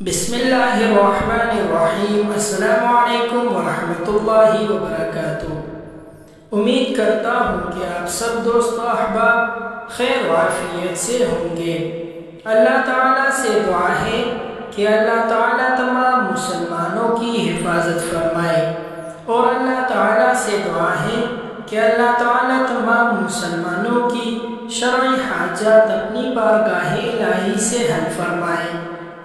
بسم اللہ الرحمن الرحیم۔ السلام علیکم ورحمۃ اللہ وبرکاتہ۔ امید کرتا ہوں کہ آپ سب دوست و احباب خیر و عافیت سے ہوں گے۔ اللہ تعالیٰ سے دعا ہے کہ اللہ تعالیٰ تمام مسلمانوں کی حفاظت فرمائے، اور اللہ تعالیٰ سے دعا ہے کہ اللہ تعالیٰ تمام مسلمانوں کی شرعی حاجات اپنی بارگاہ الہی سے حل فرمائے،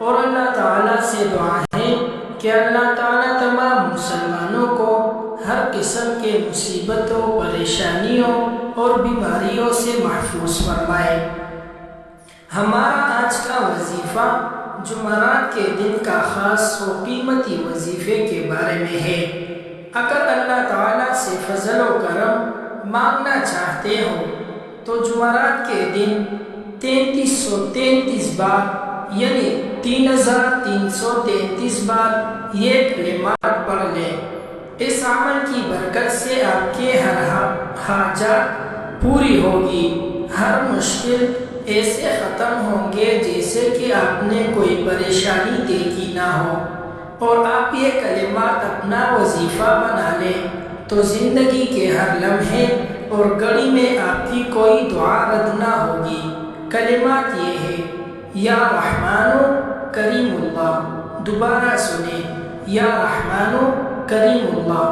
اور اللہ تعالیٰ سے دعا ہے کہ اللہ تعالیٰ تمام مسلمانوں کو ہر قسم کے مصیبتوں، پریشانیوں اور بیماریوں سے محفوظ فرمائے۔ ہمارا آج کا وظیفہ جمعرات کے دن کا خاص و قیمتی وظیفے کے بارے میں ہے۔ اگر اللہ تعالیٰ سے فضل و کرم مانگنا چاہتے ہو تو جمعرات کے دن 3333 بار یعنی 3333 بار یہ کلمات پڑھ لیں۔ اس عمل کی برکت سے آپ کے ہر حاجات پوری ہوگی، ہر مشکل ایسے ختم ہوں گے جیسے کہ آپ نے کوئی پریشانی دیکھی نہ ہو۔ اور آپ یہ کلمات اپنا وظیفہ بنا لیں تو زندگی کے ہر لمحے اور گھڑی میں آپ کی کوئی دعا رد نہ ہوگی۔ کلمات یہ ہے: یا رحمانو کریم اللہ۔ دوبارہ سنیں: یا رحمانو کریم اللہ۔